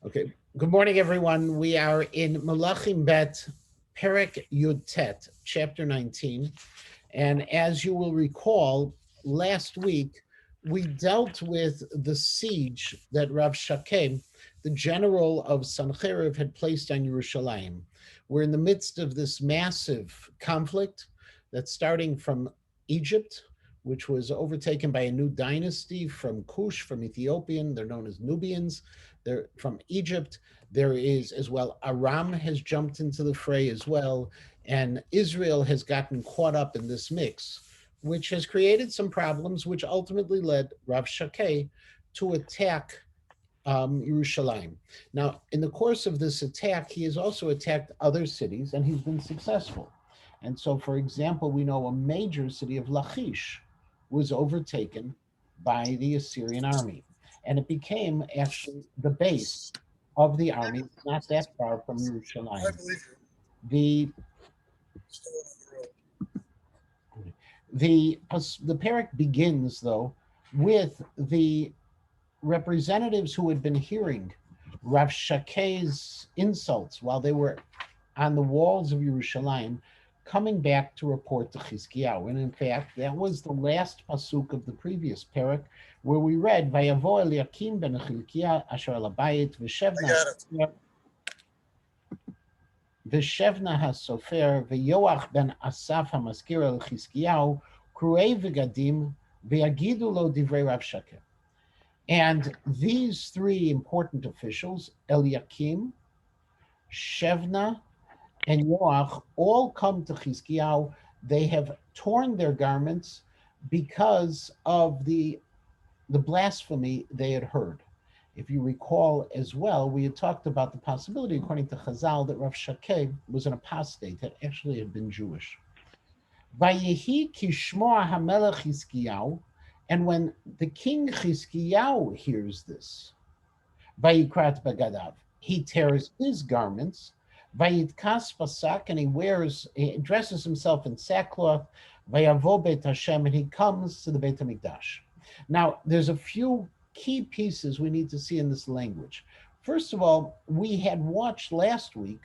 Okay. Good morning, everyone. We are in Malachim Bet, Perek Yud Tet, chapter 19. And as you will recall, last week we dealt with the siege that Rav Shakem, the general of Sancheriv, had placed on Yerushalayim. We're in the midst of this massive conflict that's starting from Egypt, which was overtaken by a new dynasty from Cush, from Ethiopian. They're known as Nubians. They're from Egypt. There is as well, Aram has jumped into the fray as well, and Israel has gotten caught up in this mix, which has created some problems, which ultimately led Rav Shakeh to attack Yerushalayim. Now, in the course of this attack, he has also attacked other cities, and he's been successful. And so, for example, we know a major city of Lachish was overtaken by the Assyrian army, and it became actually the base of the army, not that far from Yerushalayim. The the parak begins though with the representatives who had been hearing Rav Shakeh's insults while they were on the walls of Yerushalayim, coming back to report to Chizkiyahu. And in fact, that was the last pasuk of the previous parak, where we read, "Vayavo Eliakim ben Chilkiah asher al habayit v'shevna hasofer v'yoach ben Asaf hamaskir el Chizkiyahu kruei v'gadim v'yagidu lo divrei Rav Shakeh." And these three important officials, Eliakim, Shevna, and Yoach, all come to Chizkiyahu. They have torn their garments because of the blasphemy they had heard. If you recall as well, we had talked about the possibility, according to Chazal, that Rav Shakeh was an apostate, that actually had been Jewish. Vayehi kishmoa hamelech Chizkiyahu, and when the king Chizkiyahu hears this, Vayikrat bagadav, he tears his garments, Vayitkas pasak, and he dresses himself in sackcloth, Vayavo Beit Hashem, and he comes to the Beit HaMikdash. Now, there's a few key pieces we need to see in this language. First of all, we had watched last week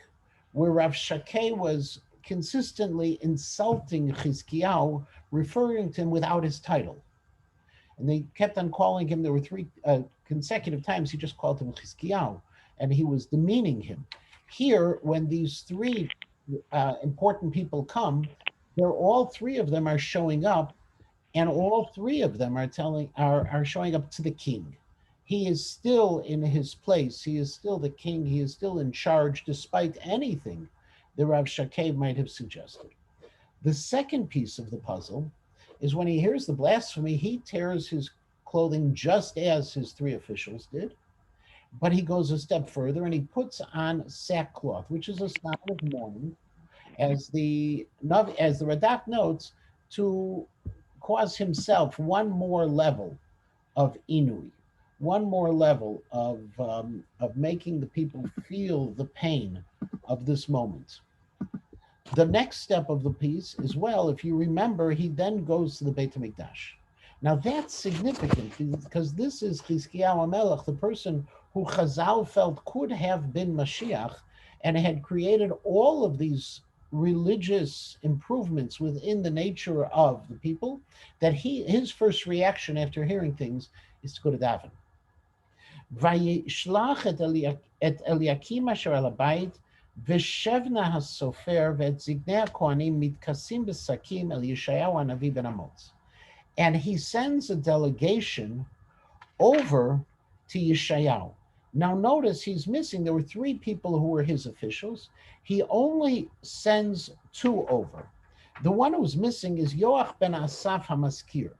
where Rav Shakeh was consistently insulting Chizkiyahu, referring to him without his title. And they kept on calling him. There were three consecutive times he just called him Chizkiyahu, and he was demeaning him. Here, when these three important people come, all three of them are showing up, and all three of them are showing up to the king. He is still in his place. He is still the king. He is still in charge, despite anything that Rav Shakeh might have suggested. The second piece of the puzzle is when he hears the blasphemy, he tears his clothing just as his three officials did, but he goes a step further and he puts on sackcloth, which is a sign of mourning, as the Radak notes, to cause himself one more level of inui, one more level of making the people feel the pain of this moment. The next step of the piece as well, if you remember, he then goes to the Beit HaMikdash. Now that's significant because this is Chizkiyahu HaMelech, the person who Chazal felt could have been Mashiach and had created all of these religious improvements within the nature of the people, that his first reaction after hearing things is to go to daven. Vayishlach et Eliakim asher al habayit v'shevna hasofer v'et zignei hakohanim mitkasim b'sakim el Yeshayahu hanavi ben Amoz. And he sends a delegation over to Yeshayahu. Now notice he's missing, there were three people who were his officials. He only sends two over. The one who's missing is Yoach ben Asaf HaMaskir.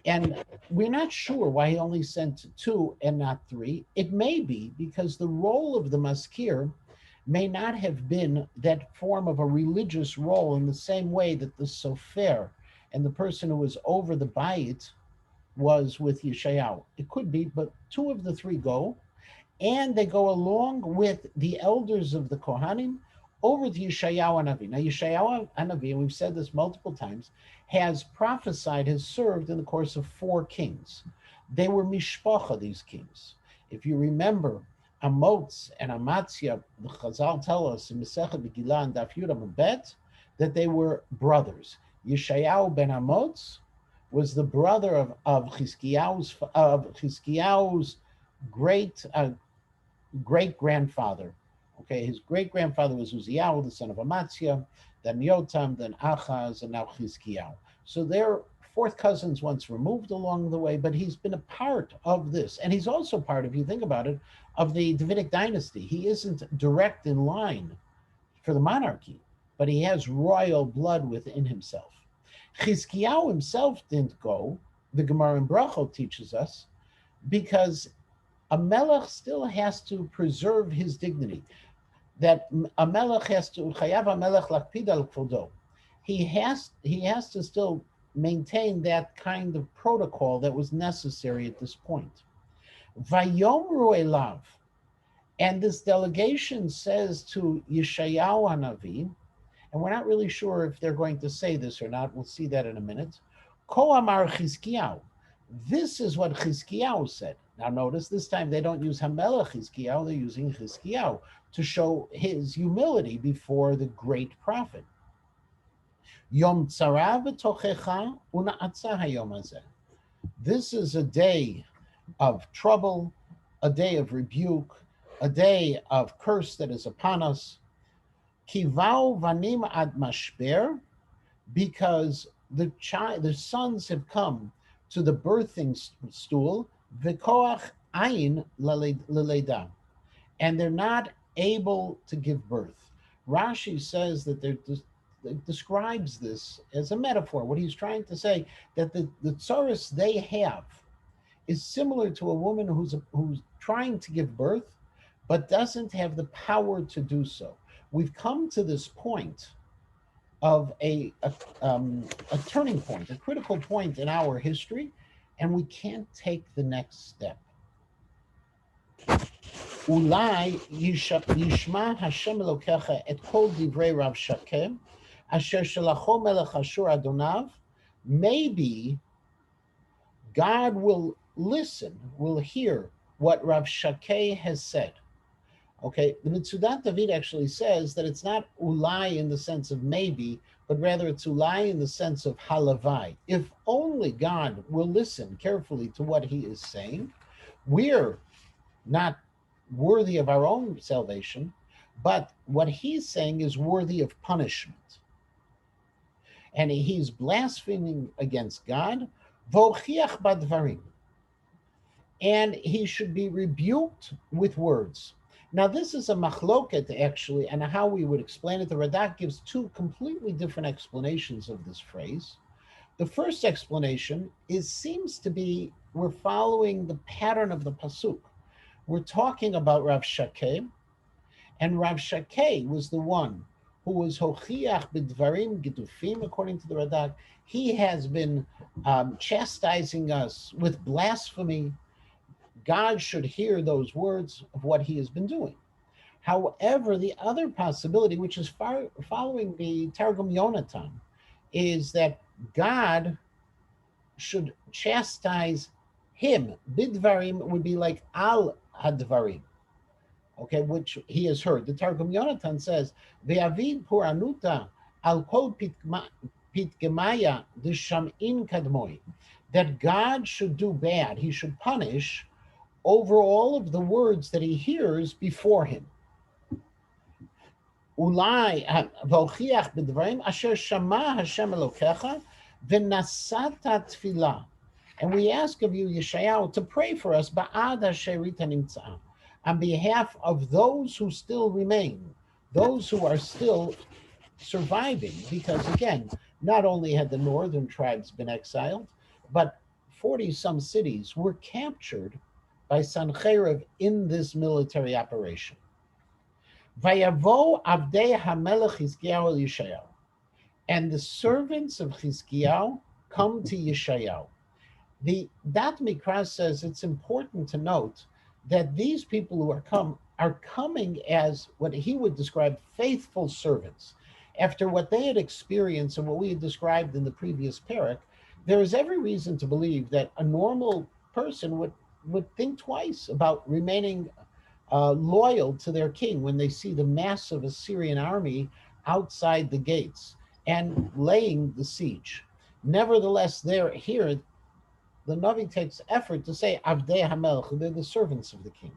And we're not sure why he only sent two and not three. It may be because the role of the Maskir may not have been that form of a religious role in the same way that the Sofer and the person who was over the Bayit was with Yeshayahu. It could be, but two of the three go, and they go along with the elders of the Kohanim over to Yeshayahu Hanavi. Now, Yeshayahu Hanavi, and we've said this multiple times, has prophesied, has served in the course of 4 kings. They were mishpacha, these kings. If you remember, Amotz and Amatzia, the Chazal tell us in Masechet Megillah and Daf Yud Bet that they were brothers. Yeshayahu ben Amotz was the brother of Chizkiyahu's great great grandfather. Okay, his great grandfather was Uziyahu, the son of Amatzia, then Yotam, then Achaz, and now Chizkiyahu. So they're fourth cousins once removed along the way, but he's been a part of this. And he's also part, if you think about it, of the Davidic dynasty. He isn't direct in line for the monarchy, but he has royal blood within himself. Chizkiyahu himself didn't go, the Gemara in Brachot teaches us, because a melech still has to preserve his dignity. That a melech has to chayav a melech lakpid al kvodo. He has to still maintain that kind of protocol that was necessary at this point. Vayomru elav, and this delegation says to Yeshayahu Hanavi, and we're not really sure if they're going to say this or not. We'll see that in a minute. Ko amar Chizkiyahu. This is what Chizkiyahu said. Now notice this time they don't use Hamelech Chizkiyahu, they're using Chizkiyahu to show his humility before the great prophet. Yom tzara v'tochecha una'atza hayom hazeh. This is a day of trouble, a day of rebuke, a day of curse that is upon us. Kivau vanim ad mashber, because the sons have come to the birthing stool, v'koach ayin leleda, and they're not able to give birth. Rashi says that describes this as a metaphor. What he's trying to say, that the tsaros they have is similar to a woman who's trying to give birth, but doesn't have the power to do so. We've come to this point of a turning point, a critical point in our history, and we can't take the next step. Ulai yishma Hashem Elokecha et kol divrei Rav Shakem asher shalacho melech Ashur adonav. Maybe God will listen, will hear what Rav Shakeh has said. Okay, the Mitzudat David actually says that it's not ulai in the sense of maybe, but rather it's ulai in the sense of halavai. If only God will listen carefully to what he is saying, we're not worthy of our own salvation, but what he's saying is worthy of punishment. And he's blaspheming against God, vochiach badvarim, and he should be rebuked with words. Now, this is a machloket, actually, and how we would explain it. The Radak gives two completely different explanations of this phrase. The first explanation seems to be we're following the pattern of the pasuk. We're talking about Rav Shakeh, and Rav Shakeh was the one who was hochiach b'dvarim gedufim, according to the Radak. He has been chastising us with blasphemy. God should hear those words of what he has been doing. However, the other possibility, which is following the Targum Yonatan, is that God should chastise him. Bidvarim would be like al hadvarim, okay, which he has heard. The Targum Yonatan says, "Ve'avid puranuta al kol pitgemaya d'sham'in kadmoi," that God should do bad. He should punish over all of the words that he hears before him. Ulai v'ochiach b'dvarim asher shama Hashem Elokecha v'nasata tefillah. And we ask of you, Yeshayahu, to pray for us ba'ad hasherita nimtzah, on behalf of those who still remain, those who are still surviving. Because again, not only had the northern tribes been exiled, but 40 some cities were captured by Sancheiriv in this military operation. Vayavo avdei hamelech Chizkiyahu Yeshayahu, and the servants of Chizkiyahu come to Yeshayahu. The Dat Mikra says it's important to note that these people who are coming as what he would describe faithful servants. After what they had experienced and what we had described in the previous parak, there is every reason to believe that a normal person would would think twice about remaining loyal to their king when they see the massive Assyrian army outside the gates and laying the siege. Nevertheless, here the Navi takes effort to say Avdei Hamelch, they're the servants of the king.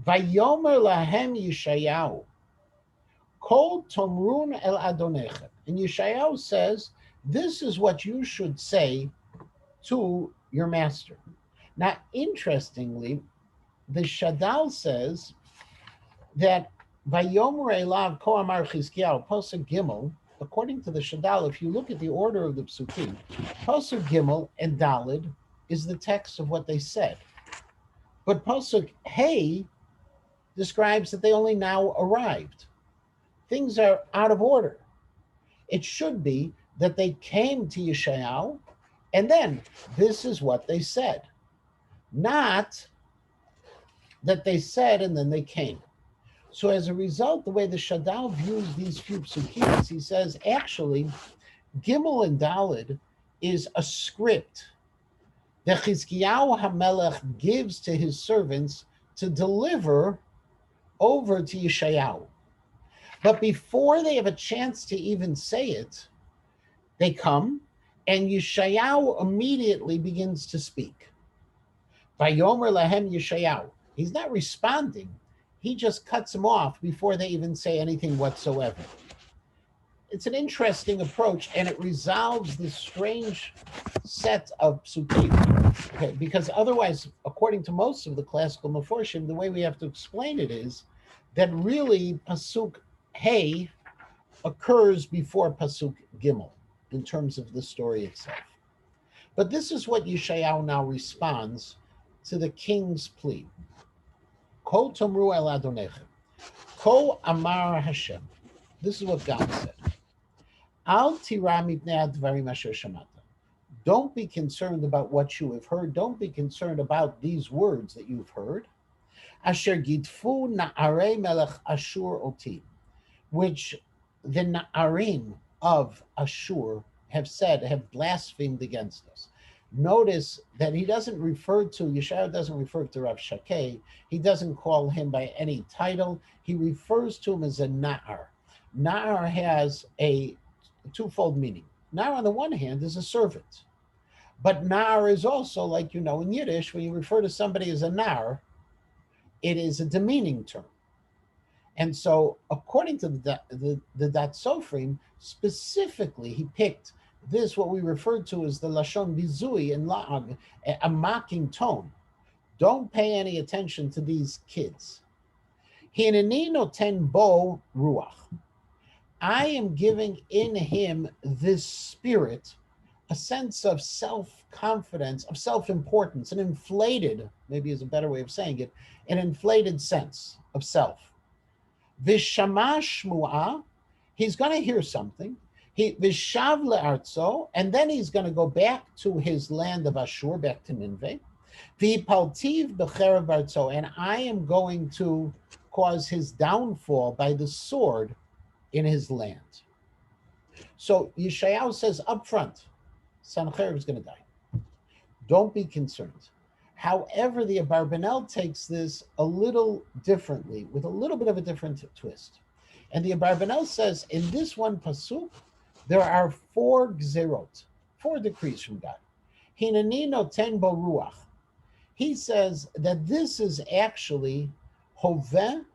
Vayomer lahem Yeshayahu, Kol tomrun el Adonechem. And Yeshayahu says, this is what you should say to your master. Now, interestingly, the Shadal says that Vayomer Elav Ko Amar Chizkiyahu, Pasuk Gimel, according to the Shadal, if you look at the order of the Psukim, Pasuk Gimel and Dalid is the text of what they said. But Pasuk Hey describes that they only now arrived. Things are out of order. It should be that they came to Yeshayahu, and then this is what they said. Not that they said and then they came. So as a result, the way the Shadal views these few psukim, he says, actually, Gimel and Dalid is a script that Chizkiyahu HaMelech gives to his servants to deliver over to Yeshayahu. But before they have a chance to even say it, they come, and Yeshayahu immediately begins to speak. Vayomer lahem Yeshayahu. He's not responding. He just cuts them off before they even say anything whatsoever. It's an interesting approach, and it resolves this strange set of psukim. Okay, because otherwise, according to most of the classical Meforshim, the way we have to explain it is that really Pasuk Hey occurs before Pasuk Gimel in terms of the story itself. But this is what Yeshayahu now responds to the king's plea. Kol tomru el Adonechem, Ko amar Hashem. This is what God said. Al tira mipnei advarim asher shamata. Don't be concerned about what you have heard. Don't be concerned about these words that you've heard. Asher gidfu na'arei melech Ashur oti, which the Na'arim of Ashur have said, have blasphemed against us. Notice that he doesn't refer to, Yeshayahu doesn't refer to Rav Shakeh. He doesn't call him by any title. He refers to him as a Na'ar. Na'ar has a twofold meaning. Na'ar, on the one hand, is a servant. But Na'ar is also, like you know in Yiddish, when you refer to somebody as a Na'ar, it is a demeaning term. And so, according to the Dat Sofrim, specifically, he picked this, what we refer to as the Lashon Bizui and La'ag, a mocking tone. Don't pay any attention to these kids. Hineni noten bo ruach. I am giving in him this spirit, a sense of self-confidence, of self-importance, an inflated, maybe is a better way of saying it, an inflated sense of self. Vishama shmu'a, he's going to hear something. Vishav le'artzo, and then he's going to go back to his land of Ashur, back to Nineveh. V'paltiv b'cherev artzo, and I am going to cause his downfall by the sword in his land. So Yeshayahu says up front, Sancherib is going to die. Don't be concerned. However, the Abarbanel takes this a little differently, with a little bit of a different twist. And the Abarbanel says, in this one pasuk, there are 4 gzerot, 4 decrees from God. Hinani noten bo ruach. He says that this is actually hoveh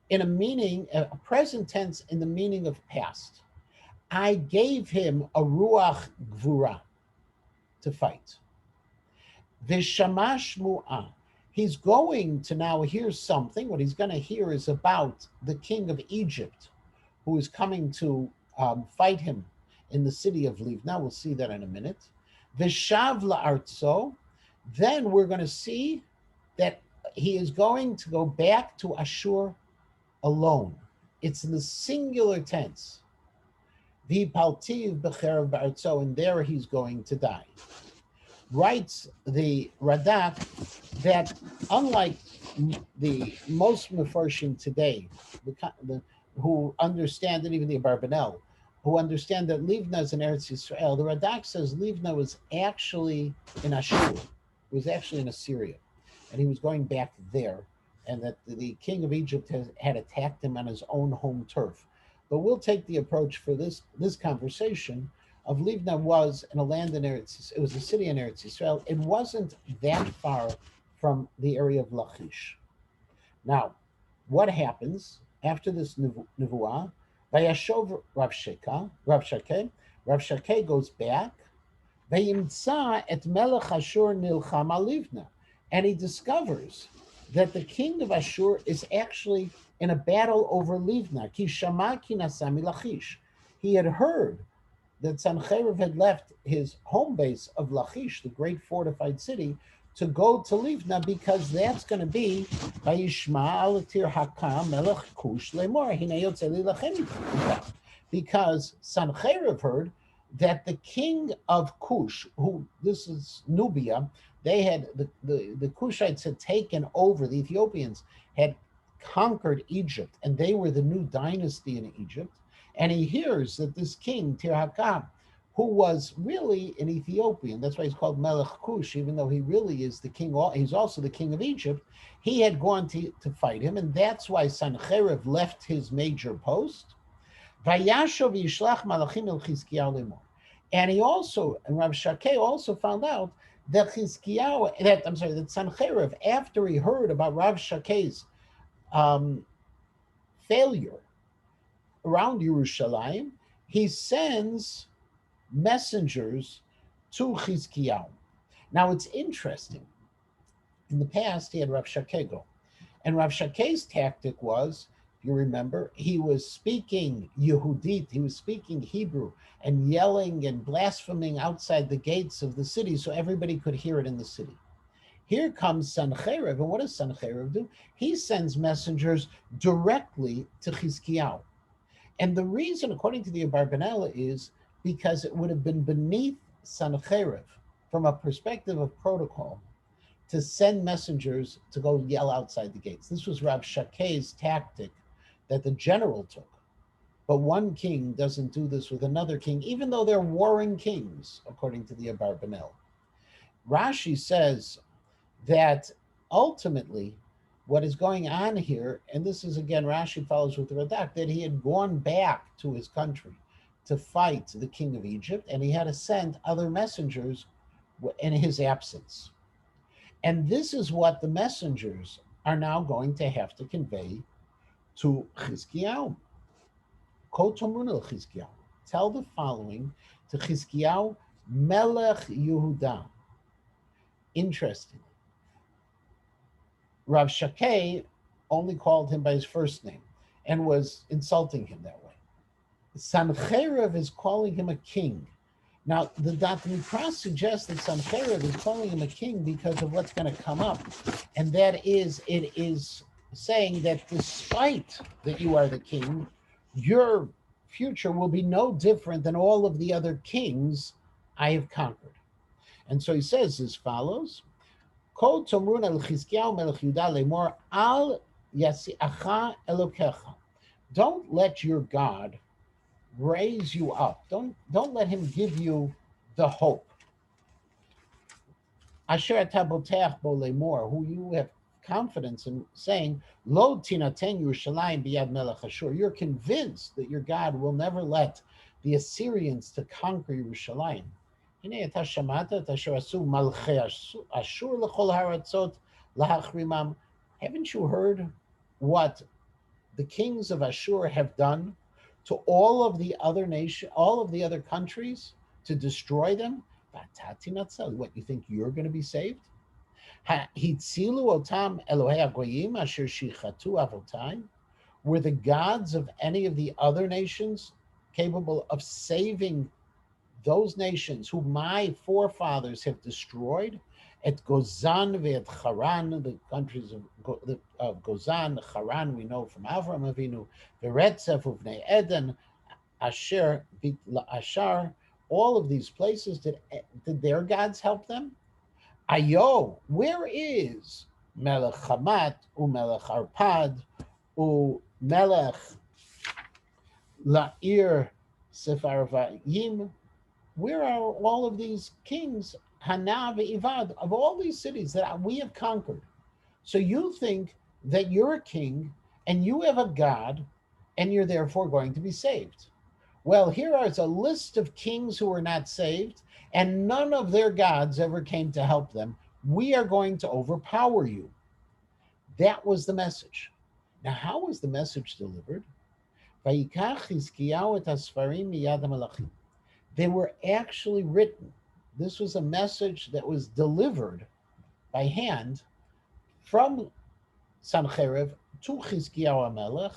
in a meaning, a present tense in the meaning of past. I gave him a ruach gvura to fight. V'shamash mu'ah. He's going to now hear something. What he's going to hear is about the king of Egypt, who is coming to fight him in the city of Livna. We'll see that in a minute. V'shav la'artzo. Then we're going to see that he is going to go back to Ashur alone. It's in the singular tense. V'paltiv b'cherev ba'artzo, and there he's going to die. Writes the Radak that unlike the most Mefarshim today, who understand, and even the Abarbanel, who understand that Livna is in Eretz Yisrael, the Radak says Livna was actually in Ashur. It was actually in Assyria. and he was going back there, and that the king of Egypt had attacked him on his own home turf. But we'll take the approach for this conversation of Livna was in a land in Eretz. It was a city in Eretz Israel. It wasn't that far from the area of Lachish. Now, what happens after this nevuah? Vayashov Rav Shakeh. Rav Shakeh goes back. Vayimtza et melech Ashur nilcham al Livna, and he discovers that the king of Ashur is actually in a battle over Livna. Ki shama ki nasami Lachish. He had heard that Sancherib had left his home base of Lachish, the great fortified city, to go to Livna because that's going to be Vayishma al tir hakam melech kush lemor hine yotze lilachem, because Sancherib heard that the king of Cush, who this is Nubia, they had the Cushites had taken over, the Ethiopians had conquered Egypt, and they were the new dynasty in Egypt. And he hears that this king, Tirhakah, who was really an Ethiopian, that's why he's called Melech Cush, even though he really is the king, he's also the king of Egypt, he had gone to fight him, and that's why Sancherib left his major post. Vayashov yishlach malachim el Chizkiyahu lemor. And he also, and Rav Shakeh also found out that that Sancherib, after he heard about Rav Shakeh's um, failure around Yerushalayim, he sends messengers to Chizkiyahu. Now it's interesting. In the past, he had Rav Shakeh go. And Rav Shakeh's tactic was, if you remember, he was speaking Yehudit, he was speaking Hebrew, and yelling and blaspheming outside the gates of the city so everybody could hear it in the city. Here comes Sancherib, and what does Sancherib do? He sends messengers directly to Chizkiyahu. And the reason, according to the Abarbanel, is because it would have been beneath Sancherib, from a perspective of protocol, to send messengers to go yell outside the gates. This was Rav Shakeh's tactic that the general took. But one king doesn't do this with another king, even though they're warring kings, according to the Abarbanel. Rashi says that ultimately what is going on here, and this is again, Rashi follows with the Radak, that he had gone back to his country to fight the king of Egypt, and he had to send other messengers in his absence. And this is what the messengers are now going to have to convey to Chizkiyahu. Tell the following to Chizkiyahu, Melech Yehuda. Interesting. Rav Shakeh only called him by his first name and was insulting him that way. Sancherib is calling him a king. Now, the Daf Mikra suggests that Sancherib is calling him a king because of what's going to come up, and that is, it is saying that despite that you are the king, your future will be no different than all of the other kings I have conquered. And so he says as follows, Kol tomrun el Chizkiyahu melech Yehuda lemor al yasiacha elokecha. Don't let your God raise you up. Don't let him give you the hope. Asher tabotech bo lemor, who you have confidence in saying, Lo tinaten Yerushalayim biyad melech Ashur. You're convinced that your God will never let the Assyrians to conquer Yerushalayim. Haven't you heard what the kings of Ashur have done to all of the other all of the other countries to destroy them? What, you think you're going to be saved? Were the gods of any of the other nations capable of saving those nations who my forefathers have destroyed? At Gozan ve'et Haran, the countries of Gozan, Haran, we know from Avram Avinu, Veretzef uvnei Eden, Asher, Ashar, all of these places, did their gods help them? Ayo, where is Melech Hamat, Melech Arpad, Melech La'ir Sepharvaim? Where are all of these kings, Hana ve'Ivad, of all these cities that we have conquered? So you think that you're a king and you have a God and you're therefore going to be saved. Well, here is a list of kings who were not saved, and none of their gods ever came to help them. We are going to overpower you. That was the message. Now, how was the message delivered? They were actually written. This was a message that was delivered by hand from Sancheiriv to Chizkiyahu HaMelech.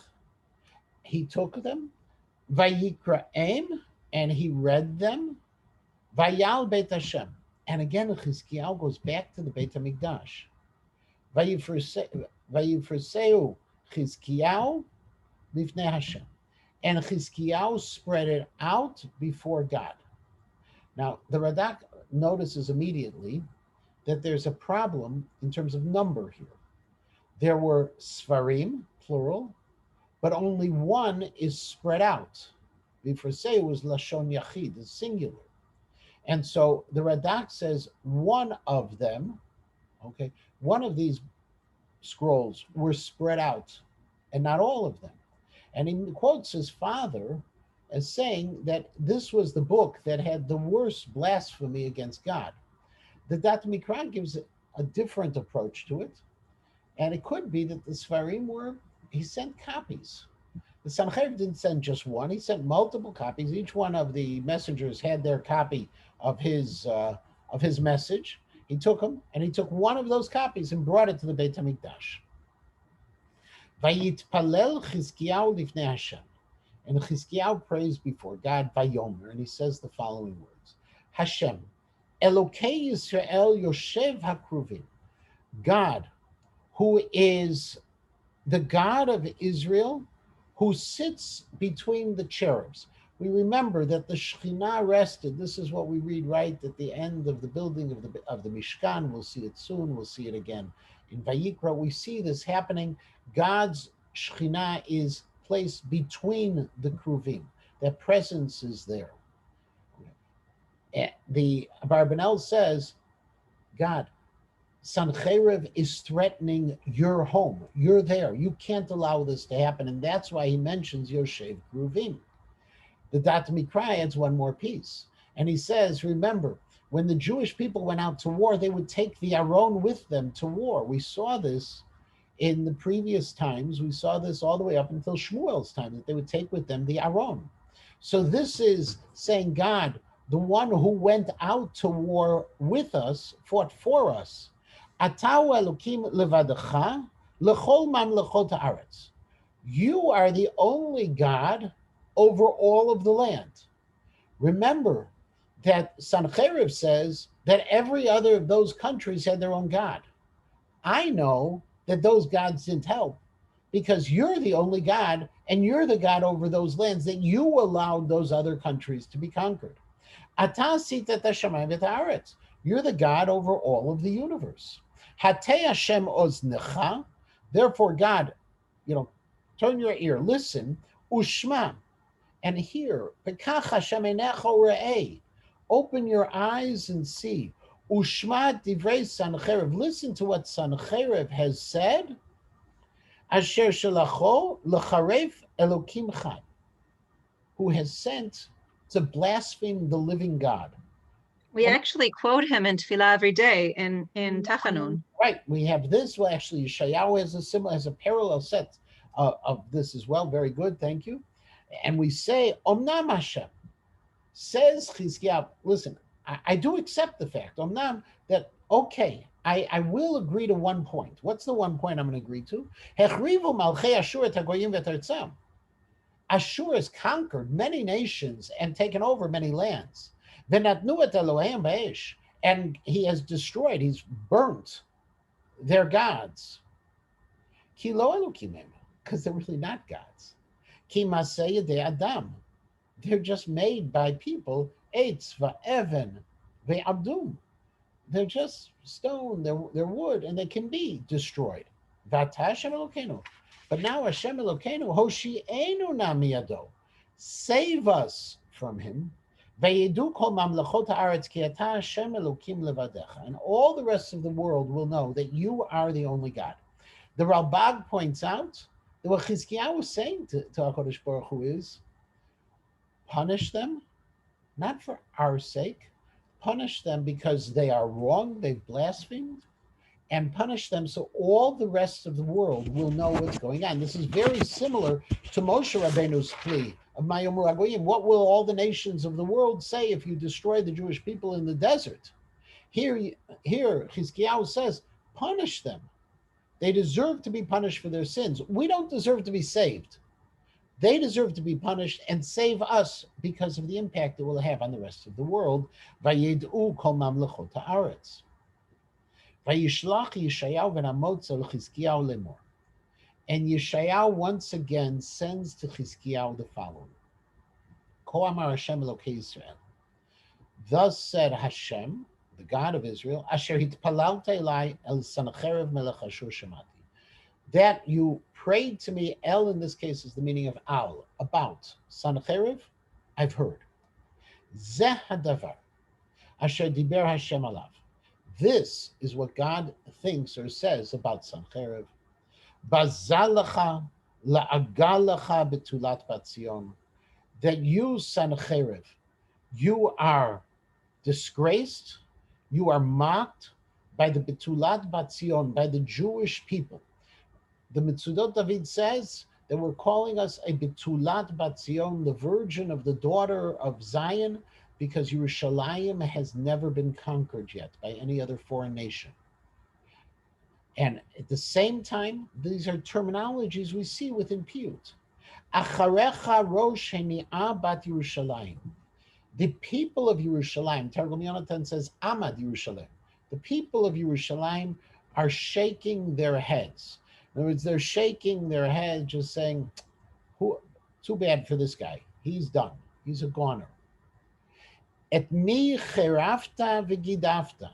He took them, Vayikra'em, and he read them, Vayal Beit Hashem. And again, Chizkiyahu goes back to the Beit HaMikdash. Vayifreseu Chizkiyahu Lifnei Hashem. And Chizkiyahu spread it out before God. Now, the Radak notices immediately that there's a problem in terms of number here. There were Sfarim, plural, but only one is spread out. Vifreseu was Lashon Yachid, is singular. And so the Radak says one of them, okay, one of these scrolls were spread out, and not all of them. And he quotes his father as saying that this was the book that had the worst blasphemy against God. The Dat Mikra gives a different approach to it, and it could be that the Sfarim were, he sent copies. The Sancheiriv didn't send just one; he sent multiple copies. Each one of the messengers had their copy of his message. He took them, and he took one of those copies and brought it to the Beit Hamikdash. Vayitpalel Chizkiyahu lifnei Hashem, and Chizkiyahu prays before God. Vayomer, and he says the following words: Hashem, Elokei Yisrael Yoshev Hakruvim, God, who is the God of Israel, who sits between the cherubs. We remember that the Shekhinah rested. This is what we read right at the end of the building of the Mishkan. We'll see it soon. We'll see it again in Vayikra. We see this happening. God's Shekhinah is placed between the Kruvim. That presence is there. The Barbanel says, God, Sancheiriv is threatening your home. You're there. You can't allow this to happen. And that's why he mentions Yoshev Kruvim. The Dat Mikra adds one more piece. And he says, remember, when the Jewish people went out to war, they would take the Aron with them to war. We saw this in the previous times. We saw this all the way up until Shmuel's time, that they would take with them the Aron. So this is saying, God, the one who went out to war with us, fought for us, Atau Elokim levadecha lechol mamlechot haaretz. You are the only God over all of the land. Remember that Sancheiriv says that every other of those countries had their own God. I know that those gods didn't help because you're the only God and you're the God over those lands, that you allowed those other countries to be conquered. Ata sita et hashamayim v'et haaretz. You're the God over all of the universe. Hatei Hashem oznecha. Therefore, God, turn your ear, listen, ushma, and hear. Pekach Hashem einecha u're'ei. Open your eyes and see. Ushma divrei Sancheiriv. Listen to what Sancheiriv has said. Asher shelacho lecharef Elokim chai, who has sent to blaspheme the living God. We actually quote him in Tefillah every day in Tachanun. Right. We have this. Well, actually, Yeshayahu has a parallel set of this as well. Very good. Thank you. And we say, Omnam Hashem, says Chizkiyahu, listen, I do accept the fact, Omnam, that, okay, I will agree to one point. What's the one point I'm going to agree to? Hechrivu malchei Ashur et hagoyim v'tartzam. Ashur has conquered many nations and taken over many lands. V'natnu et Eloheim b'esh, and he has destroyed, he's burnt their gods. Ki lo Elokim ema, because they're really not gods. Ki maseh yedei adam, they're just made by people. Eitz va'even ve'abdum, they're just stone, they're wood, and they can be destroyed. V'ata Hashem Elokeinu, but now Hashem Elokeinu hoshi'enu na miyado, save us from him. Vayedu kol mamlechot haaretz ki ata Hashem Elokim levadecha. And all the rest of the world will know that you are the only God. The Ralbag points out that what Chizkiyahu was saying to HaKadosh Baruch Hu is, punish them, not for our sake, punish them because they are wrong, they've blasphemed, and punish them so all the rest of the world will know what's going on. This is very similar to Moshe Rabbeinu's plea of Mayom Ragoyim. What will all the nations of the world say if you destroy the Jewish people in the desert? Here, here, Chizkiyahu says, punish them. They deserve to be punished for their sins. We don't deserve to be saved. They deserve to be punished and save us because of the impact it will have on the rest of the world. Vayid'u kol mamlechot haaretz. Vayishlach Yeshayahu ben Amoz el Chizkiyahu lemor. And Yeshayahu once again sends to Chizkiyahu the following: Ko amar Hashem Elokei Yisrael. Thus said Hashem, the God of Israel, Asher hitpalalta elai el Sancheiriv melech Ashur shemati. That you prayed to me. El in this case is the meaning of al, about Sancheiriv, I've heard. Zeh hadavar asher diber Hashem alav. This is what God thinks or says about Sancheiriv. Bazalacha la'agalacha betulat batzion. That you, Sancheiriv, you are disgraced, you are mocked by the betulat batzion, by the Jewish people. The Mitzudot David says that we're calling us a betulat batzion, the virgin of the daughter of Zion, because Yerushalayim has never been conquered yet by any other foreign nation. And at the same time, these are terminologies we see within Piyut. Acharecha rosh heni'ah bat Yerushalayim. The people of Yerushalayim, Targum Yonatan says, Amad Yerushalayim. The people of Yerushalayim are shaking their heads. In other words, they're shaking their head, just saying, "Who? Too bad for this guy. He's done. He's a goner." Et mi cherafta v'gidafta.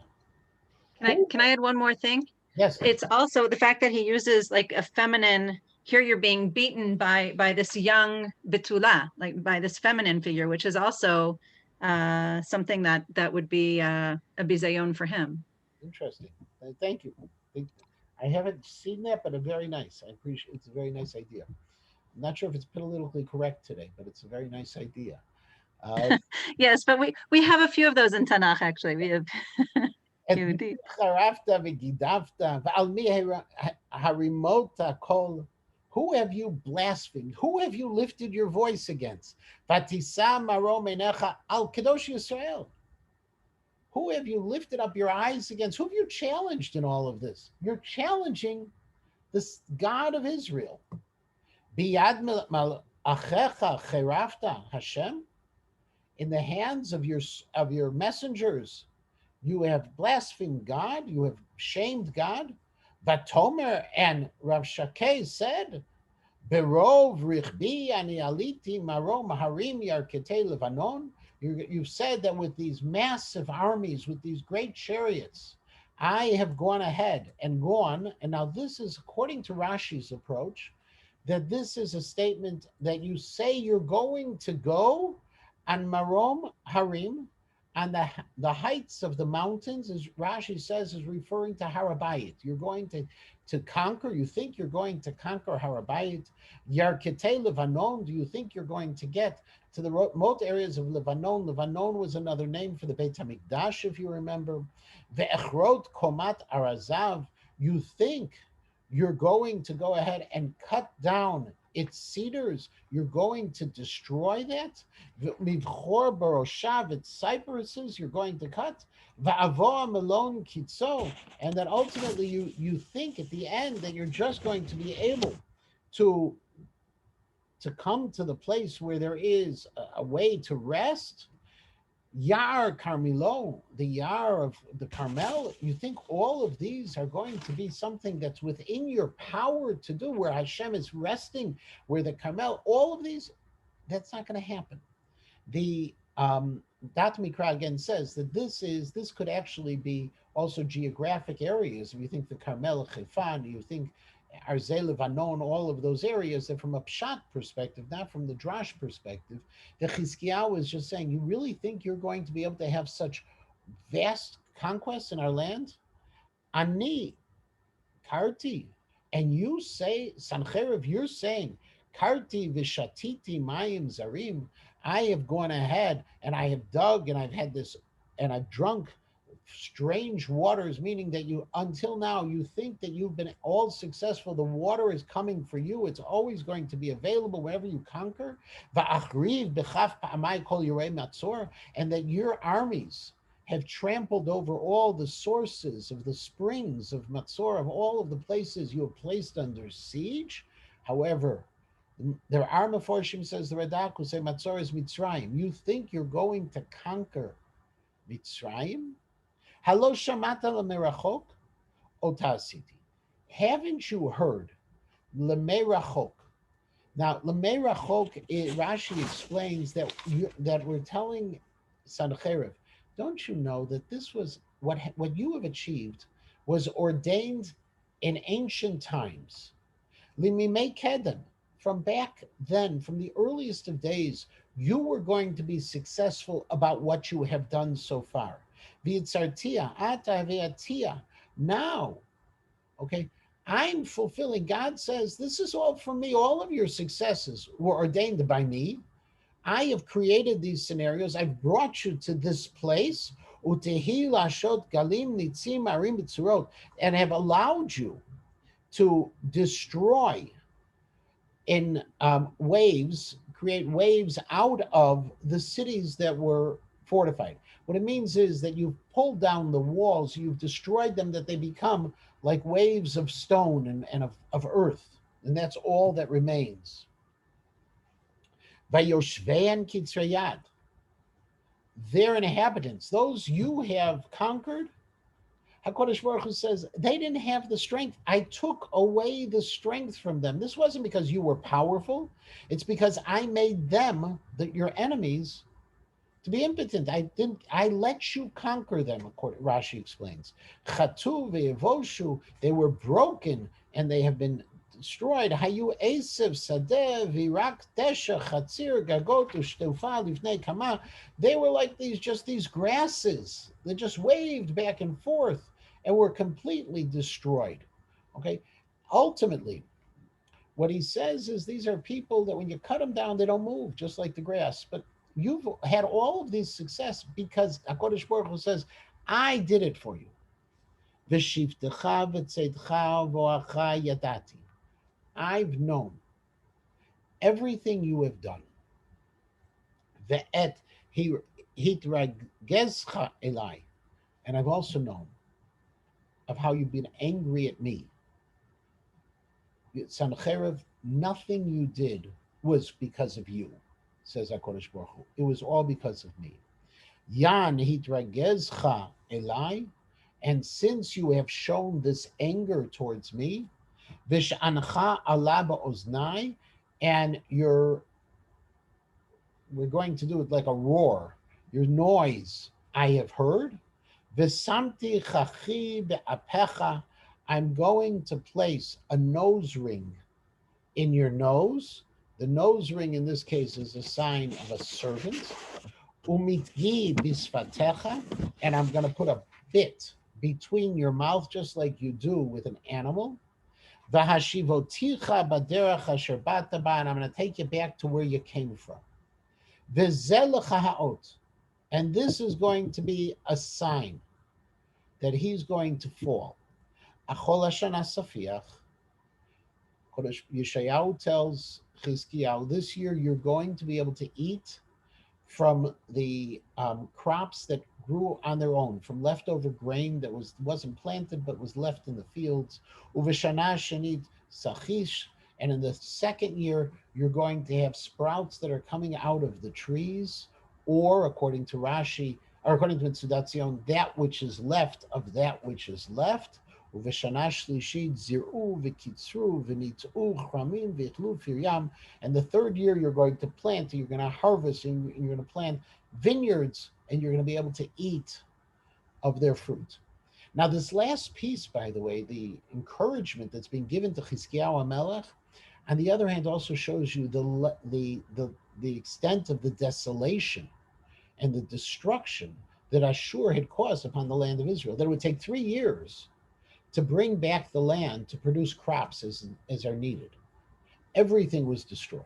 Can I add one more thing? Yes. It's also the fact that he uses like a feminine. Here you're being beaten by this young betula, like by this feminine figure, which is also something that would be a bizayon for him. Interesting. Thank you. I haven't seen that, but very nice. I appreciate. It's a very nice idea. I'm not sure if it's politically correct today, but it's a very nice idea. Yes, but we have a few of those in Tanakh actually. We have. Who have you blasphemed? Who have you lifted your voice against? Al Kadosh Yisrael. Who have you lifted up your eyes against? Who have you challenged in all of this? You're challenging this God of Israel. Biyad achecha cherafta Hashem. In the hands of your messengers, you have blasphemed God. You have shamed God. Vatomer, and Rav Shakeh said, Berov richbi ani aliti marom harim yarketei Levanon. You've said that with these massive armies, with these great chariots, I have gone ahead and gone. And now this is, according to Rashi's approach, that this is a statement that you say you're going to go on Marom Harim, on the heights of the mountains, as Rashi says, is referring to Harabayit. You're going to conquer. You think you're going to conquer Harabayit. Yarketei Levanon. Do you think you're going to get to the remote areas of Levanon? Levanon was another name for the Beit HaMikdash, if you remember. Ve'echrot komat arazav. You think you're going to go ahead and cut down its cedars. You're going to destroy that. Midchor baroshav, its cypresses, you're going to cut. Va'avoa melon kitzo, and that ultimately you think at the end that you're just going to be able to come to the place where there is a way to rest. Yar Carmelo, the Yar of the Carmel, you think all of these are going to be something that's within your power to do, where Hashem is resting, where the Carmel, all of these, that's not going to happen. The Dat Mikra again says that this could actually be also geographic areas. If you think the Carmel, Chifan, you think Arzeh Levanon, all of those areas, that from a pshat perspective, not from the drash perspective, the Chizkiyahu is just saying, you really think you're going to be able to have such vast conquests in our land? Ani Karti. And you say, Sancheiriv, you're saying, Karti vishatiti mayim zarim. I have gone ahead and I have dug and I've had this and I've drunk strange waters, meaning that you, until now, you think that you've been all successful. The water is coming for you. It's always going to be available wherever you conquer. Va'achriv b'chaf pa'amai kol yirei matzor. And that your armies have trampled over all the sources of the springs of Matzor, of all of the places you have placed under siege. However, there are Meforshim, says the Radak, who say Matzor is Mitzrayim. You think you're going to conquer Mitzrayim? Halo shamata lemerachok otasiti. Haven't you heard lemerachok? Now, lemerachok, Rashi explains that that we're telling Sancheiriv, don't you know that this was what you have achieved was ordained in ancient times? Limimei keden, from back then, from the earliest of days, you were going to be successful about what you have done so far. V'yitzartia ata ve'atia. Now, okay, I'm fulfilling. God says, this is all from me. All of your successes were ordained by me. I have created these scenarios. I've brought you to this place, utehi lashot galim nitzim arim b'tzurot, and have allowed you to destroy in waves, create waves out of the cities that were fortified. What it means is that you've pulled down the walls, you've destroyed them, that they become like waves of stone and of earth. And that's all that remains. Vayoshvean kitzrayad, their inhabitants, those you have conquered, HaKadosh Baruch Hu says, they didn't have the strength. I took away the strength from them. This wasn't because you were powerful. It's because I made them, your enemies, to be impotent. I let you conquer them, Rashi explains. Chatu ve'evoshu, they were broken and they have been destroyed. Hayu esev sadeh virak tesha chatzir gagot u'shteufa livnei kama. They were like these grasses that just waved back and forth and were completely destroyed. Okay, ultimately, what he says is these are people that when you cut them down, they don't move, just like the grass. But you've had all of these success because HaKadosh Baruch Hu says, I did it for you. V'shivtecha v'tzeitcha v'oacha yadati. I've known everything you have done. Ve'et hitragezcha elai. And I've also known of how you've been angry at me. Sancheiriv, nothing you did was because of you, says HaKadosh Baruch Hu. It was all because of me. Yan hitragezcha elai. And since you have shown this anger towards me, Vish'ancha ala ba'oznai, and we're going to do it like a roar. Your noise I have heard. V'samti chachi be'apecha, I'm going to place a nose ring in your nose. The nose ring in this case is a sign of a servant. Umitgi bisfatecha, and I'm going to put a bit between your mouth, just like you do with an animal. V'hashivoticha baderech asher bata ba, and I'm going to take you back to where you came from. V'zelecha ha'ot, and this is going to be a sign that he's going to fall. Achol hashana safiach, Yeshayahu tells Chizkiyahu, this year you're going to be able to eat from the crops that grew on their own, from leftover grain that wasn't planted but was left in the fields. Uveshana shenit sachish, and in the second year you're going to have sprouts that are coming out of the trees, or according to Rashi, or according to Mitzudatzion, that which is left of that which is left. Uveshana shlishit ziru v'kitzru v'nitzu chramim v'itlu firyam. And the third year you're going to plant, you're going to harvest, and you're going to plant vineyards, and you're going to be able to eat of their fruit. Now, this last piece, by the way, the encouragement that's being given to Chizkiyahu HaMelech, on the other hand, also shows you the extent of the desolation and the destruction that Ashur had caused upon the land of Israel. That it would take 3 years to bring back the land to produce crops as are needed. Everything was destroyed.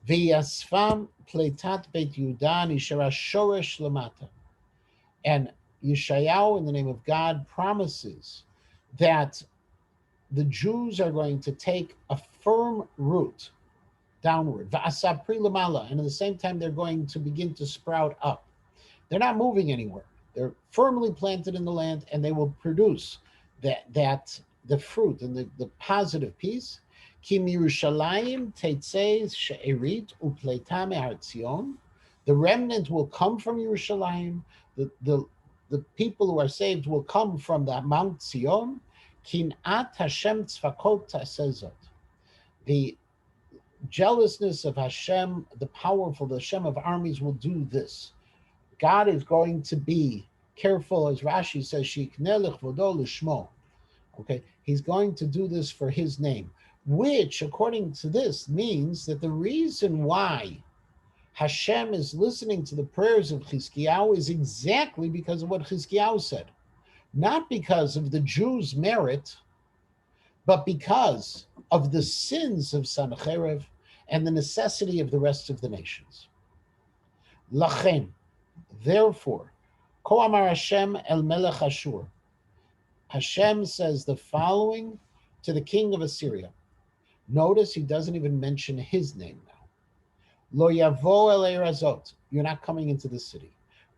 V'yasfam pleitat beit Yehuda nishara shoresh lamata. And Yeshayahu, in the name of God, promises that the Jews are going to take a firm root downward. V'asapri lamala. And at the same time, they're going to begin to sprout up. They're not moving anywhere. They're firmly planted in the land, and they will produce that the fruit and the positive piece. Kim Yerushalayim teitzei she'erit upleita me'ar Tzion. The remnant will come from Yerushalayim. The people who are saved will come from the Mount Zion. Kinat Hashem tzvakot tasezot. The jealousness of Hashem, the powerful, the Hashem of armies will do this. God is going to be careful, as Rashi says, Shiknelech vodo lishmo. Okay, he's going to do this for his name, which, according to this, means that the reason why Hashem is listening to the prayers of Chizkiyahu is exactly because of what Chizkiyahu said. Not because of the Jews' merit, but because of the sins of Sancheiriv and the necessity of the rest of the nations. Lachem, therefore, Ko Amar Hashem el Melech Ashur. Hashem says the following to the king of Assyria. Notice he doesn't even mention his name now. Lo yavo el erazot. You're not coming into the city.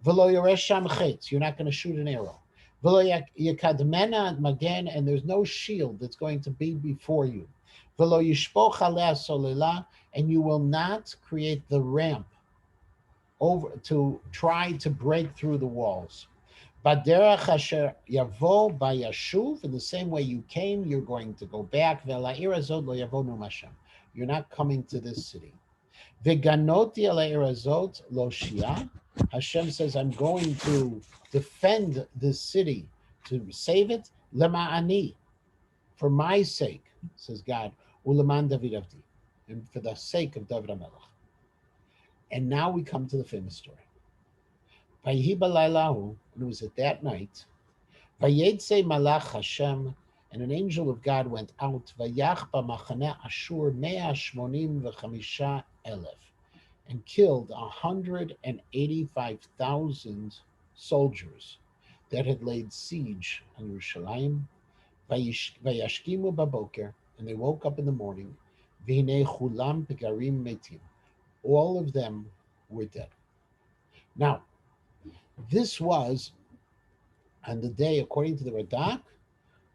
V'lo yoresh sham chetz. You're not going to shoot an arrow. V'lo yakadmena magen. And there's no shield that's going to be before you. V'lo yishpoch aleh solela. And you will not create the ramp over to try to break through the walls. Baderech asher yavo bayashuv. In the same way you came, you're going to go back. V'la'ir azot lo yavonu mashem. You're not coming to this city. V'ganoti ala'ir azot lo shia. Hashem says, I'm going to defend this city, to save it. Lema'ani, for my sake, says God. Uleman David avdi, and for the sake of David HaMelech. And now we come to the famous story. Vayihi balaylahu, and it was at that night. Vayetze malach Hashem, and an angel of God went out. Vayach b'machaneh Ashur 185,000, and killed 185,000 soldiers that had laid siege on Yerushalayim. Vayashkimu baboker, and they woke up in the morning. V'hinei chulam pegarim metim. All of them were dead. Now, this was on the day, according to the Radak,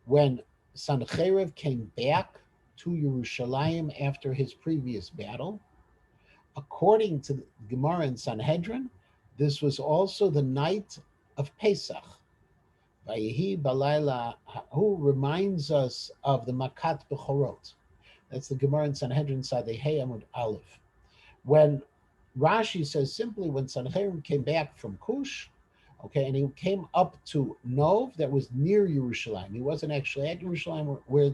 when Sancheiriv came back to Yerushalayim after his previous battle. According to the Gemara in Sanhedrin, this was also the night of Pesach. Vayihi balayla, who reminds us of the Makat Bechorot. That's the Gemara in Sanhedrin Sadehei Amud Aleph. When Rashi says simply when Sanhedrin came back from Cush, okay, and he came up to Nov, that was near Yerushalayim. He wasn't actually at Yerushalayim where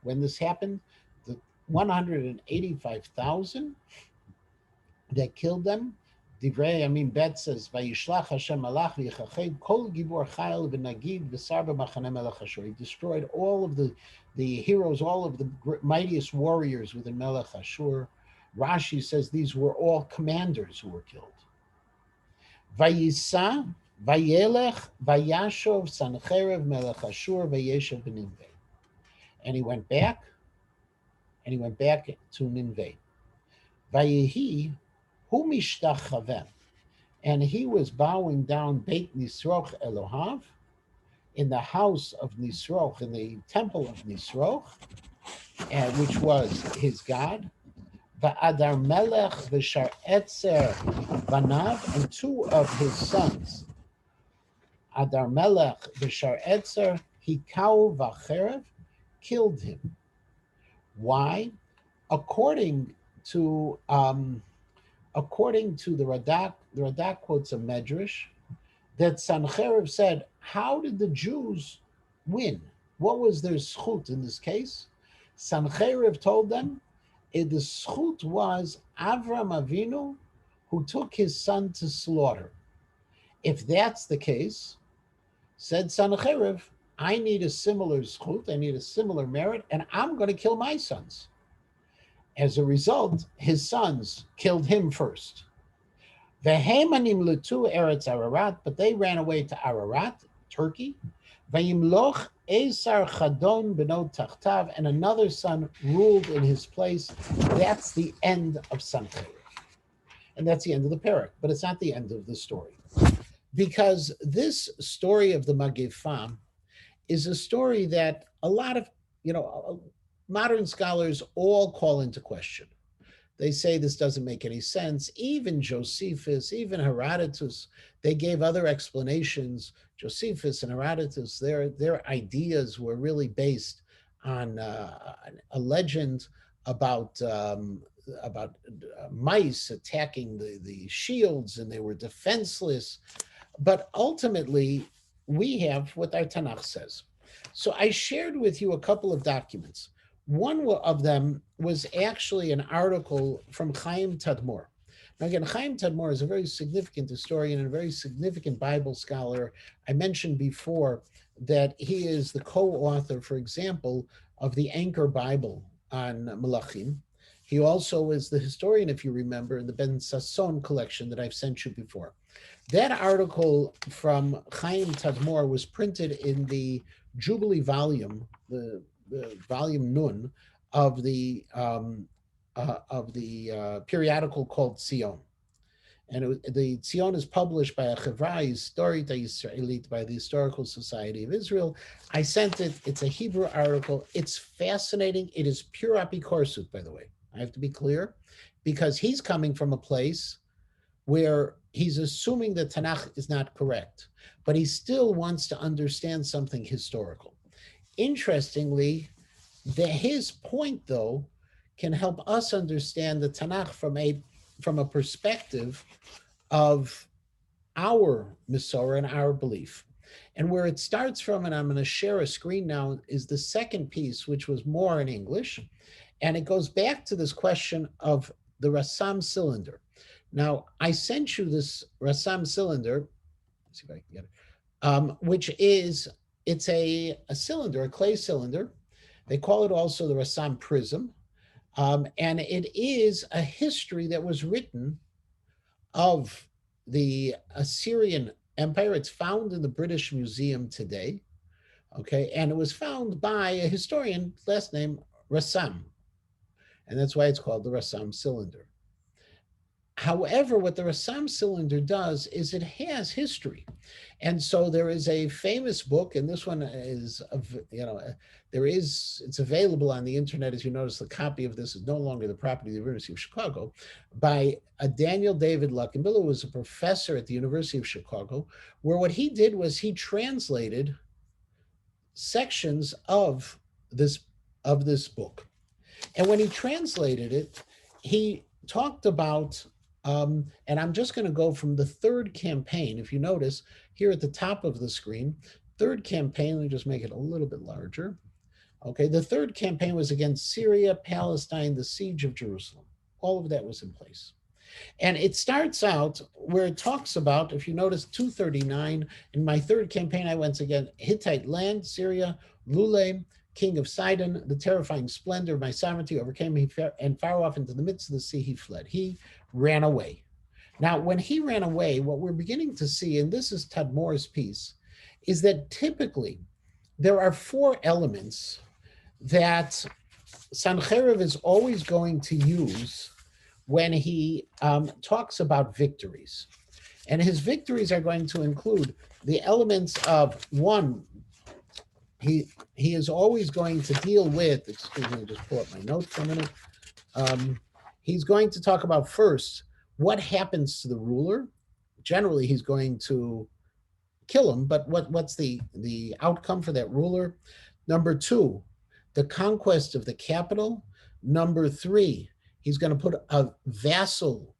when this happened. The 185,000 that killed them. Divrei Yamim Bet says, "Vayishlach Hashem malach v'yichached kol gibor chayil v'nagid v'sar b'machaneh melech Ashur." He destroyed all of the heroes, all of the mightiest warriors within Melech Ashur. Rashi says these were all commanders who were killed. Vayisa, Vayelech, Vayashov, Sancheiriv, Melech Ashur, Vayeshev b'Ninveh. And he went back to Ninveh. Vayehi, hu mishtachaveh. And he was bowing down Beit Nisroch Elohav, in the house of Nisroch, in the temple of Nisroch, which was his god. Va'adar Melech v'Shar Etzer Banav, and two of his sons, Adar Melech v'Shar Etzer, Hikau v'Cherev, killed him. Why? According to the Radak quotes a medrash that Sancheiriv said, how did the Jews win? What was their schut in this case? Sancheiriv told them the schut was Avram Avinu who took his son to slaughter. If that's the case, said Sancheiriv, I need a similar schut, I need a similar merit, and I'm going to kill my sons. As a result, his sons killed him first. Vehemanim letu eretz Ararat, but they ran away to Ararat, Turkey. Vayimloch Esar Chadon beno tachtav, and another son ruled in his place. That's the end of Sancheiriv. And that's the end of the parak, but it's not the end of the story. Because this story of the Magifah is a story that a lot of, modern scholars all call into question. They say this doesn't make any sense. Even Josephus, even Herodotus, they gave other explanations. Josephus and Herodotus, their ideas were really based on a legend about mice attacking the shields, and they were defenseless. But ultimately, we have what our Tanakh says. So I shared with you a couple of documents. One of them was actually an article from Chaim Tadmor. Now, again, Chaim Tadmor is a very significant historian and a very significant Bible scholar. I mentioned before that he is the co-author, for example, of the Anchor Bible on Malachim. He also is the historian, if you remember, in the Ben Sasson collection that I've sent you before. That article from Chaim Tadmor was printed in the Jubilee volume, the volume Nun of the periodical called Tzion. And the Tzion is published by a Chevra Historita Yisraelit, by the Historical Society of Israel. I sent it. It's a Hebrew article. It's fascinating. It is pure apikorsut, by the way. I have to be clear, because he's coming from a place where he's assuming that Tanakh is not correct, but he still wants to understand something historical. Interestingly, his point, though, can help us understand the Tanakh from a perspective of our Masorah and our belief. And where it starts from, and I'm going to share a screen now, is the second piece, which was more in English. And it goes back to this question of the Rassam cylinder. Now, I sent you this Rassam cylinder. Let's see if I can get it. It's a cylinder, a clay cylinder. They call it also the Rassam prism. And it is a history that was written of the Assyrian Empire. It's found in the British Museum today. Okay. And it was found by a historian, last name Rassam. And that's why it's called the Rassam cylinder. However, what the Rassam cylinder does is it has history. And so there is a famous book, and this one is, it's available on the internet. As you notice, the copy of this is no longer the property of the University of Chicago, by Daniel David Luckenbill, who was a professor at the University of Chicago, where what he did was he translated sections of this book. And when he translated it, he talked about, and I'm just going to go from the third campaign. If you notice here at the top of the screen, third campaign, let me just make it a little bit larger. Okay, the third campaign was against Syria, Palestine, the siege of Jerusalem. All of that was in place. And it starts out where it talks about, if you notice, 239, in my third campaign, I went against Hittite land, Syria, Lule, king of Sidon, the terrifying splendor of my sovereignty overcame me, and far off into the midst of the sea he fled. He ran away. Now, when he ran away, what we're beginning to see, and this is Tadmor's piece, is that typically there are four elements that Sancheiriv is always going to use when he talks about victories. And his victories are going to include the elements of, one, he is always going to deal with, excuse me, just pull up my notes for a minute. He's going to talk about first what happens to the ruler. Generally, he's going to kill him, but what's the outcome for that ruler? Number two, the conquest of the capital. Number three, he's going to put a vassal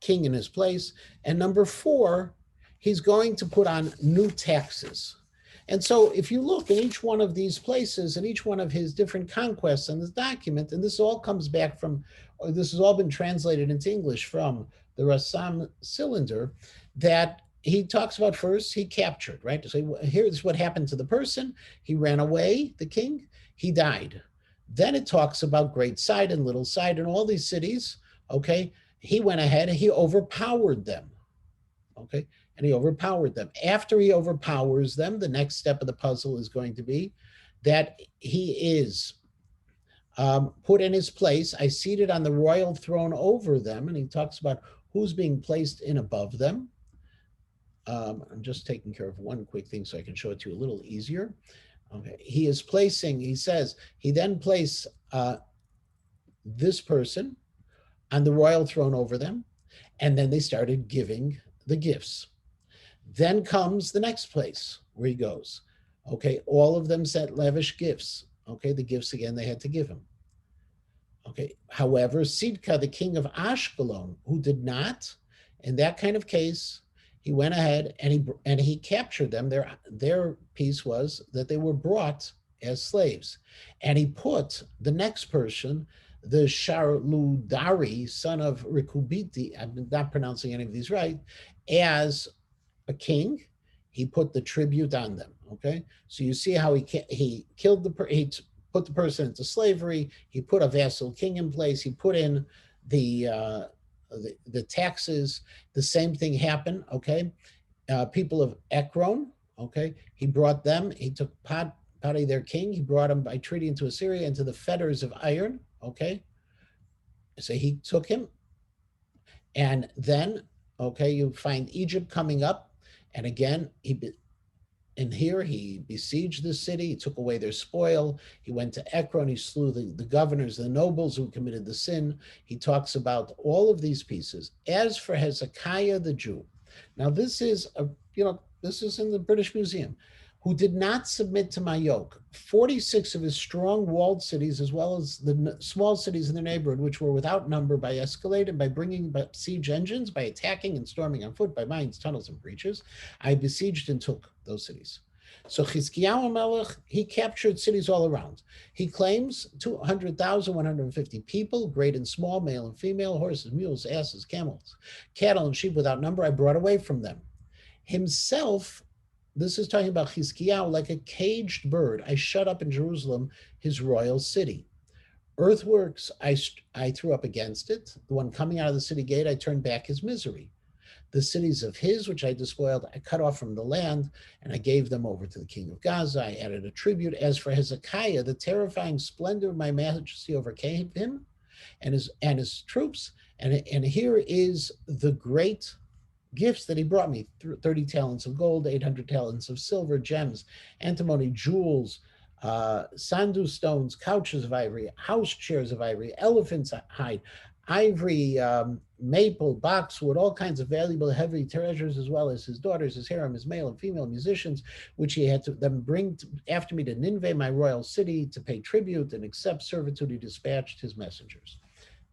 king in his place. And number four, he's going to put on new taxes. And so if you look in each one of these places and each one of his different conquests in this document, and this all comes back from, this has all been translated into English from the Rassam cylinder, that he talks about first, he captured, right? So here's what happened to the person. He ran away, the king, he died. Then it talks about Great Side and Little Side and all these cities, okay? He went ahead and he overpowered them, okay? And he overpowered them. After he overpowers them, the next step of the puzzle is going to be that he is put in his place. I seated on the royal throne over them. And he talks about who's being placed in above them. I'm just taking care of one quick thing so I can show it to you a little easier. Okay. He is placing, he says, he then placed this person on the royal throne over them. And then they started giving the gifts. Then comes the next place where he goes. Okay, all of them sent lavish gifts. Okay, the gifts again they had to give him. Okay, however, Sidka, the king of Ashkelon, who did not, in that kind of case, he went ahead and he captured them. Their piece was that they were brought as slaves, and he put the next person, the Sharludari, son of Rikubiti, I'm not pronouncing any of these right, as a king. He put the tribute on them. Okay, so you see how he killed he put the person into slavery. He put a vassal king in place. He put in the the taxes. The same thing happened. Okay, people of Ekron. Okay, he brought them. He took Padi, their king. He brought him by treaty into Assyria, into the fetters of iron. Okay, so he took him, and then okay, you find Egypt coming up, and again and here he besieged the city, he took away their spoil, he went to Ekron, he slew the governors, the nobles who committed the sin. He talks about all of these pieces. As for Hezekiah the Jew, now this is this is in the British Museum, who did not submit to my yoke. 46 of his strong walled cities, as well as the small cities in their neighborhood, which were without number, by escalating, by bringing siege engines, by attacking and storming on foot, by mines, tunnels, and breaches, I besieged and took those cities. So Chizkiyahu Melech, he captured cities all around. He claims 200,150 people, great and small, male and female, horses, mules, asses, camels, cattle, and sheep without number, I brought away from them. Himself, this is talking about Chizkiyahu, like a caged bird, I shut up in Jerusalem, his royal city. Earthworks I threw up against it. The one coming out of the city gate, I turned back his misery. The cities of his, which I despoiled, I cut off from the land, and I gave them over to the king of Gaza. I added a tribute. As for Hezekiah, the terrifying splendor of my majesty overcame him and his troops. And here is the great gifts that he brought me: 30 talents of gold, 800 talents of silver, gems, antimony, jewels, sandu stones, couches of ivory, house chairs of ivory, elephant's hide, ivory, maple, boxwood, all kinds of valuable, heavy treasures, as well as his daughters, his harem, his male and female musicians, which he had to them bring after me to Nineveh, my royal city, to pay tribute and accept servitude. He dispatched his messengers.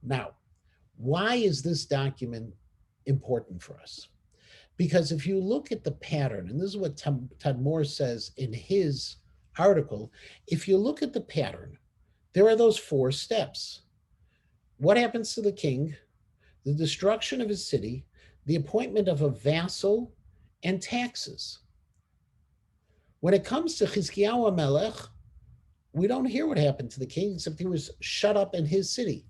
Now, why is this document important for us? Because if you look at the pattern, and this is what Tadmor says in his article, if you look at the pattern, there are those 4 steps. What happens to the king? The destruction of his city, the appointment of a vassal, and taxes. When it comes to Chizkiyahu Melech, we don't hear what happened to the king, except he was shut up in his city.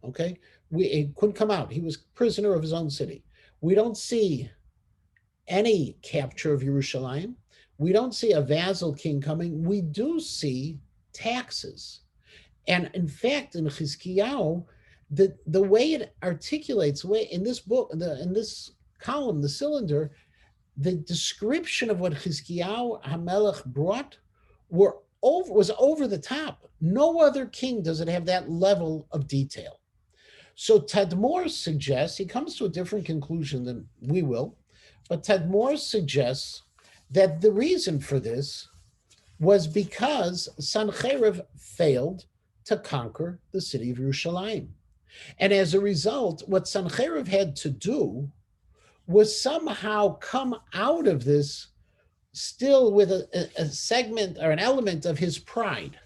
Okay, he couldn't come out. He was prisoner of his own city. We don't see any capture of Yerushalayim. We don't see a vassal king coming. We do see taxes. And in fact, in Chizkiyahu, the way it articulates, in this book, in this column, the cylinder, the description of what Chizkiyahu HaMelech brought was over the top. No other king does it have that level of detail. So Tadmor suggests, he comes to a different conclusion than we will, but Tadmor suggests that the reason for this was because Sancheriv failed to conquer the city of Yerushalayim. And as a result, what Sancheriv had to do was somehow come out of this still with a segment or an element of his pride.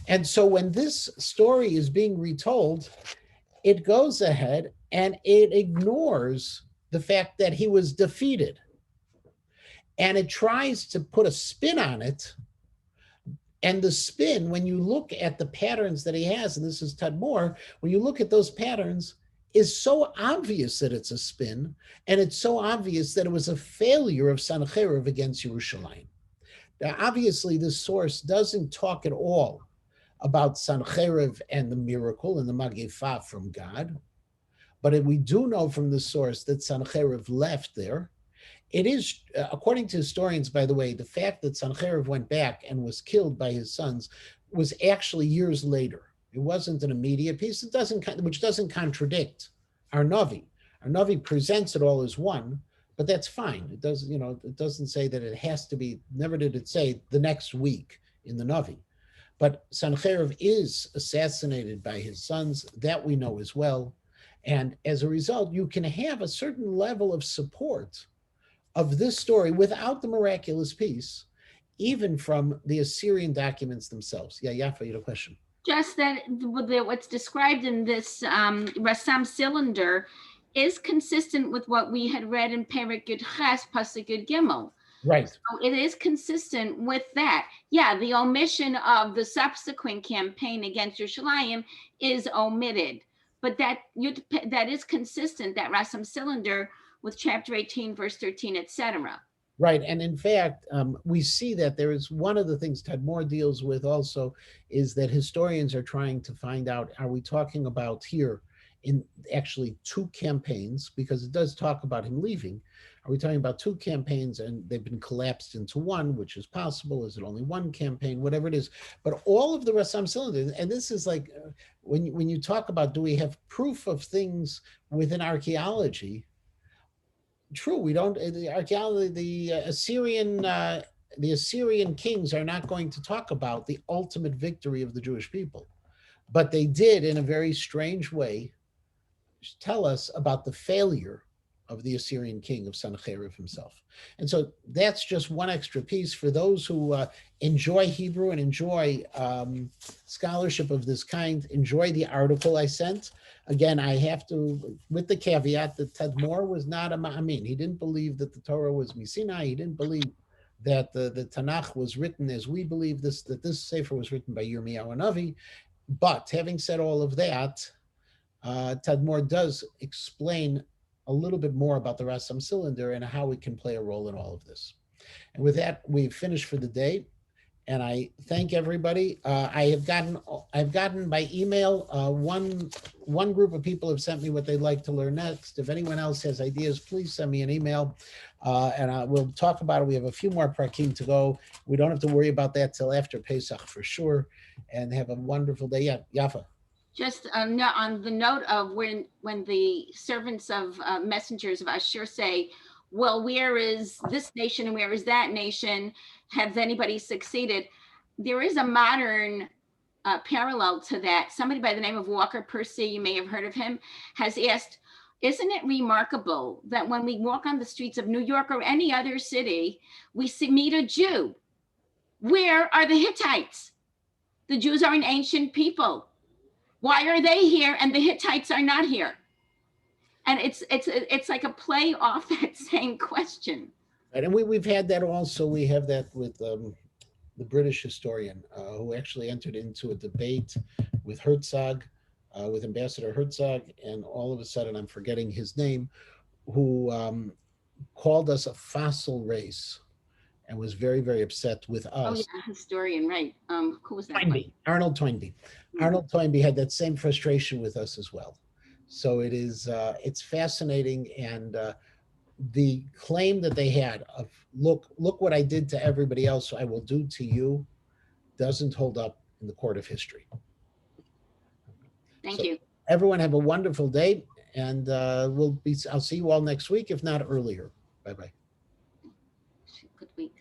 And so when this story is being retold, it goes ahead and it ignores the fact that he was defeated. And it tries to put a spin on it. And the spin, when you look at the patterns that he has, and this is Tadmor, when you look at those patterns, is so obvious that it's a spin, and it's so obvious that it was a failure of Sancheiriv against Yerushalayim. Now, obviously, this source doesn't talk at all about Sancheiriv and the miracle and the Magifa from God, but we do know from the source that Sancheiriv left there. It is, according to historians, by the way, the fact that Sancheiriv went back and was killed by his sons was actually years later. It wasn't an immediate piece. It doesn't, which doesn't contradict our Navi. Our Navi presents it all as one, but that's fine. It doesn't, it doesn't say that it has to be. Never did it say the next week in the Navi. But Sancheiriv is assassinated by his sons. That we know as well. And as a result, you can have a certain level of support of this story without the miraculous piece, even from the Assyrian documents themselves. Yeah, Yafa, you had a question. Just that what's described in this Rassam cylinder is consistent with what we had read in Perek Yud Ches, Pasuk Yud Gimel. Right. So it is consistent with that. Yeah, the omission of the subsequent campaign against Yerushalayim is omitted, but that is consistent, that Rassam cylinder, with chapter 18, verse 13, etc. Right. And in fact, we see that there is one of the things Tadmor deals with also is that historians are trying to find out, are we talking about here in actually two campaigns, because it does talk about him leaving. Are we talking about two campaigns and they've been collapsed into one, which is possible? Is it only one campaign? Whatever it is. But all of the Rassam cylinders, and this is like, when you talk about, do we have proof of things within archaeology? True, we don't. The archaeology, the Assyrian kings are not going to talk about the ultimate victory of the Jewish people, but they did, in a very strange way, tell us about the failure of the Assyrian king, of Sancheiriv himself. And so that's just one extra piece for those who enjoy Hebrew and enjoy scholarship of this kind. Enjoy the article I sent. Again, I have to, with the caveat that Tadmor was not a Ma'amin. He didn't believe that the Torah was Misinai. He didn't believe that the Tanakh was written as we believe this, that this Sefer was written by Yirmiyahu Navi. But having said all of that, Tadmor does explain a little bit more about the Rassam cylinder and how it can play a role in all of this. And with that, we've finished for the day. And I thank everybody. I've gotten by email, one group of people have sent me what they'd like to learn next. If anyone else has ideas, please send me an email, and we'll talk about it. We have a few more prakim to go. We don't have to worry about that till after Pesach for sure. And have a wonderful day. Yeah, Yafa. Just on the note of when the servants of messengers of Ashur say, well, where is this nation and where is that nation? Has anybody succeeded? There is a modern parallel to that. Somebody by the name of Walker Percy, you may have heard of him, has asked, isn't it remarkable that when we walk on the streets of New York or any other city, we meet a Jew? Where are the Hittites? The Jews are an ancient people. Why are they here and the Hittites are not here? And it's like a play off that same question. Right, and we've had that also. We have that with the British historian who actually entered into a debate with Herzog, with Ambassador Herzog, and all of a sudden I'm forgetting his name, who called us a fossil race and was very, very upset with us. Oh yeah, historian, right. Who was that? Toynbee, Arnold Toynbee. Mm-hmm. Arnold Toynbee had that same frustration with us as well. So it is, it's fascinating, and the claim that they had of look what I did to everybody else, so I will do to you, doesn't hold up in the court of history. Thank you. Everyone have a wonderful day, and I'll see you all next week, if not earlier. Bye-bye. Good week.